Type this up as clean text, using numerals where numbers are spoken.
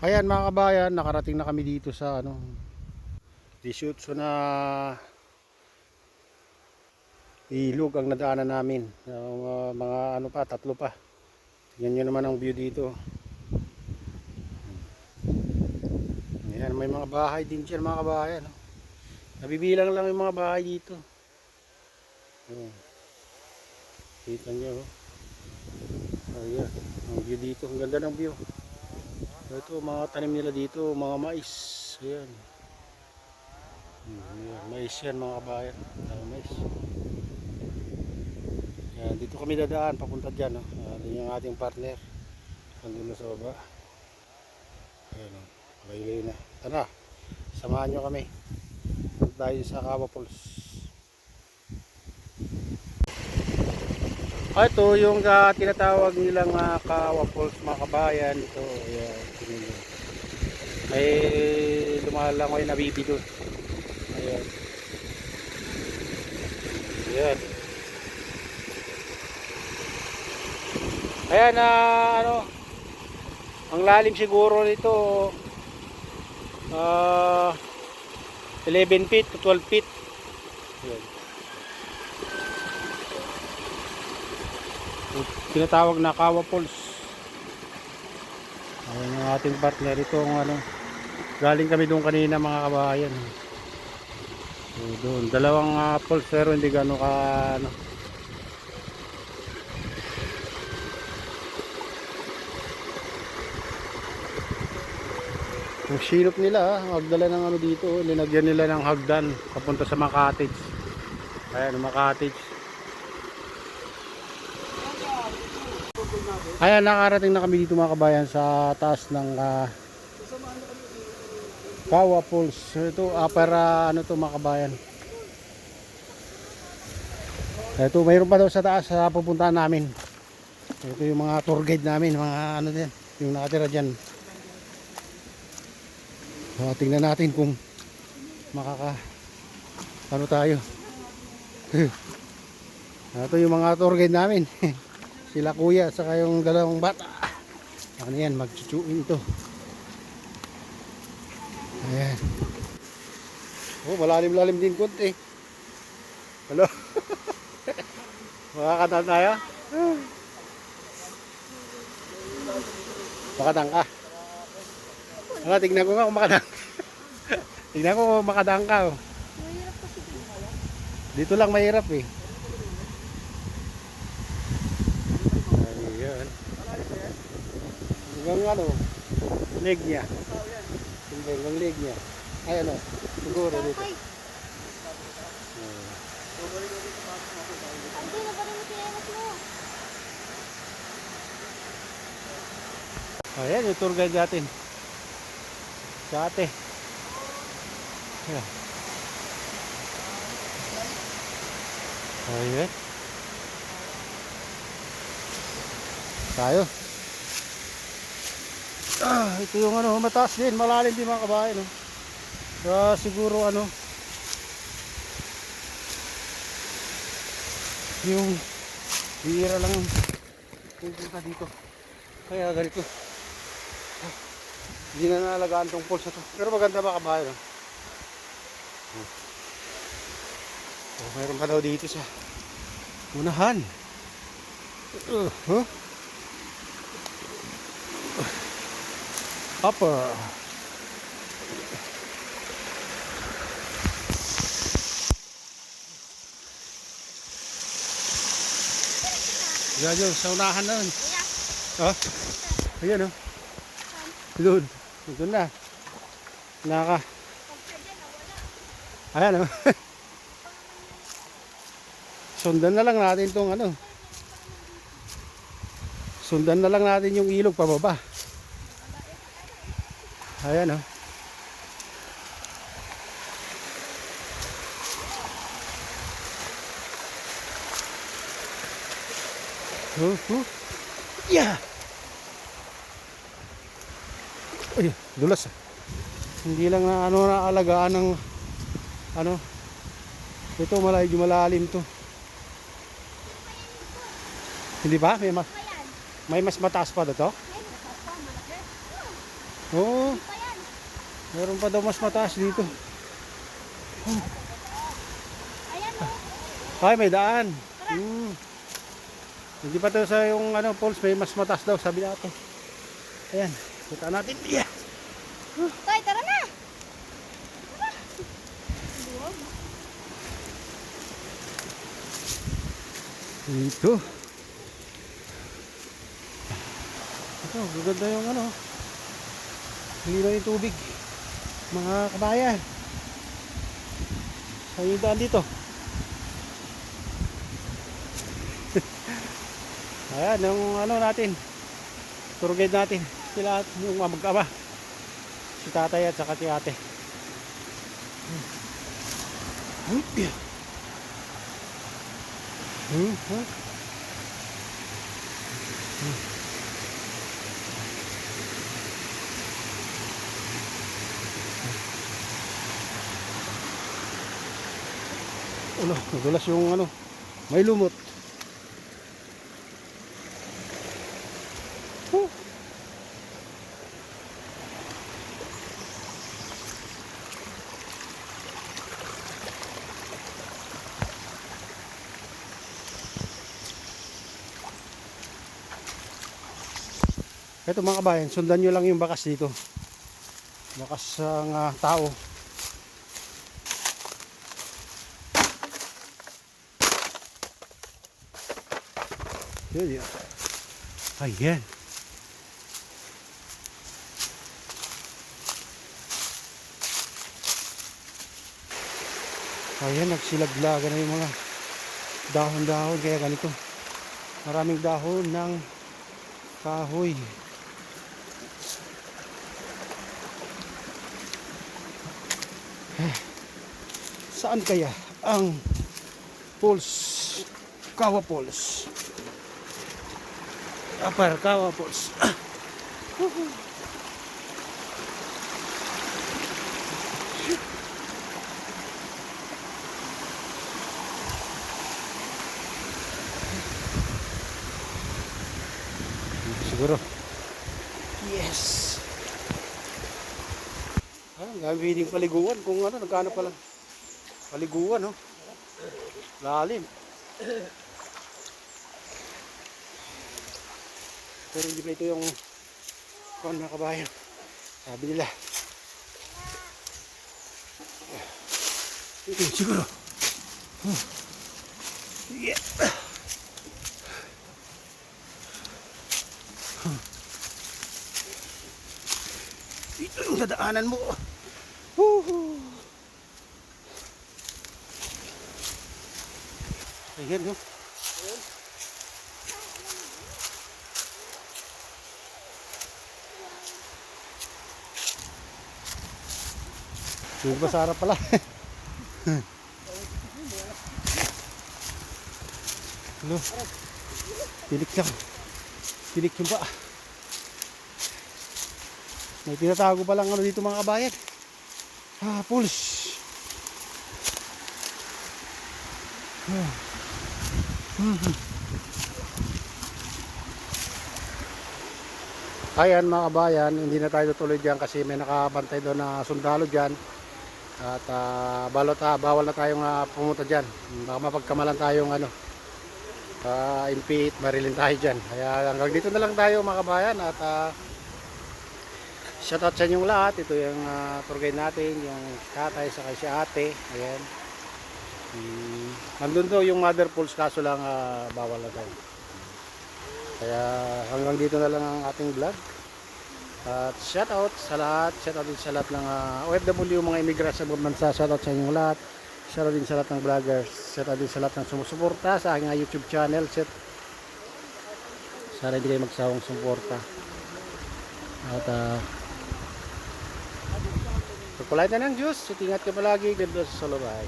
Ayan mga kabayan, nakarating na kami dito sa 18 na ilog ang nadaanan namin. Mga tatlo pa. Tingnan nyo naman ang view dito. Ayan, may mga bahay din dyan mga kabayan. Nabibilang lang yung mga bahay dito. Ayan. Kita nyo. Ayan, ang view dito. Ang ganda ng view. Ito, mga tanim nila dito, mga mais. Ayan. Ayan, mais yan mga kabayan. Mais. Ayan, dito kami dadaan, papunta dyan. Ayan yung ating partner. Nandun na sa baba. Ayan, laylay na. Tara, samahan nyo kami. Punta tayo sa Kawa Falls. Ito yung tinatawag nilang Kawa Falls mga kabayan. Ito, ayan, tingnan. May lumalangoy na bibi doon. Ayan. Ayan. Ayan na ang lalim siguro nito 11 feet to 12 feet. Ayan. Tinatawag na Kawa Falls. Ayan ang ating partner itong galing kami doon kanina mga kabayan. So, doon dalawang falls pero hindi gano'n ka yung silop nila magdala ng dito, linagyan nila ng hagdan papunta sa mga cottage. Ayan mga cottage. Ayan, nakarating na kami dito mga kabayan sa taas ng Kawa Falls. Ito para to mga kabayan. Ito mayroon pa daw sa taas sa pupuntahan namin. Ito yung mga tour guide namin, mga din, yung nakatira dyan. Tingnan natin kung tayo. Ito yung mga tour guide namin. Sila kuya at saka yung dalawang bata. Yan, magchuchuin ito. Ayan. Malalim-lalim din konti. Hello. Makakanta tayo? Makadang ka. Tignan ko nga kung makadang. Tignan ko kung makadang ka. Dito lang mahirap eh. Ayan. Hanggang leg niya. Hanggang leg niya. Ay siguro dito. Ayan yung tour guide natin. Sa ate. Ayan. Ayan. Tayo. Ito yung mataas din, malalim din mga kabayan. Siguro yung bihira lang pupunta dito. Kaya ganito. Hindi na naalagaan tong falls na to. Pero maganda mga kabayan. Mayroon pa daw dito sa unahan. Upper. Diyan sa unahan na yun. Ayan Doon. Doon na. Ayan Sundan na lang natin tong Sundan na lang natin yung ilog pababa. Ayan Yeah. Ay, dulas. Hindi lang na naalagaan ng ito malalim to. Hindi ba? May mas mataas pa dito? Oo, Pa yan. meron pa daw mas mataas dito. Ayan o. Ay, may daan. Hindi pa to sa yung ano, falls, may mas mataas daw, sabi natin. Ayan, kita natin. Yeah. Tay, tara na. Dito. Ito, gaganda yung ano. Lino yung tubig. Mga kabayan. Saan yung daan dito? Ayan, yung ano natin. Tour guide natin. Sila yung mag-ama. Si tatay at saka si ate. Ano, nadulas yung ano, may lumot. Ito mga kabayan, sundan nyo lang yung bakas dito. Bakas ng tao. Yun yun. Ayan. Ayan, nagsilaglaga na yung mga dahon-dahon. Kaya ganito. Maraming dahon ng kahoy. Saan kaya ang Falls? Kawa Falls. Upper Kawa Falls. Siguro. Yes. Gamitin paliguan kung ano, nagkano pala. Paliguan, no? Lalim. Pero hindi pa ito yung kung mga kabayan. Sabi nila. Ito siguro. Yeah. Ito yung dadaanan mo. Ayan, no? Hindi pa sa harap pala. Ano? Tinik lang. Tinik yung pa. May tinatago pa lang ano dito mga kabayan. Pulse. Ayan mga kabayan, hindi na tayo tuloy dyan kasi may nakabantay doon na sundalo dyan. At bawal na tayong pumunta dyan. Baka mapagkamalan tayong ano, impit, marilin tayo dyan. Kaya hanggang dito na lang tayo mga kabayan. At shoutout sa inyong lahat. Ito yung tour guide natin, yung tatay sa si ate. Ayan. Nandun daw yung Mother Falls kaso lang bawal na tayo. Kaya hanggang dito na lang ang ating vlog. At shoutout sa lahat. Shoutout din sa lahat ng OFW, mga immigrants sa buong bansa. Shoutout sa inyong lahat. Shoutout din sa lahat ng vloggers. Shoutout din sa lahat ng sumusuporta sa aking YouTube channel. Sana hindi kayo magsawang sumuporta. At pagpalain na ng Diyos. Ingat ka palagi. God bless sa salubay.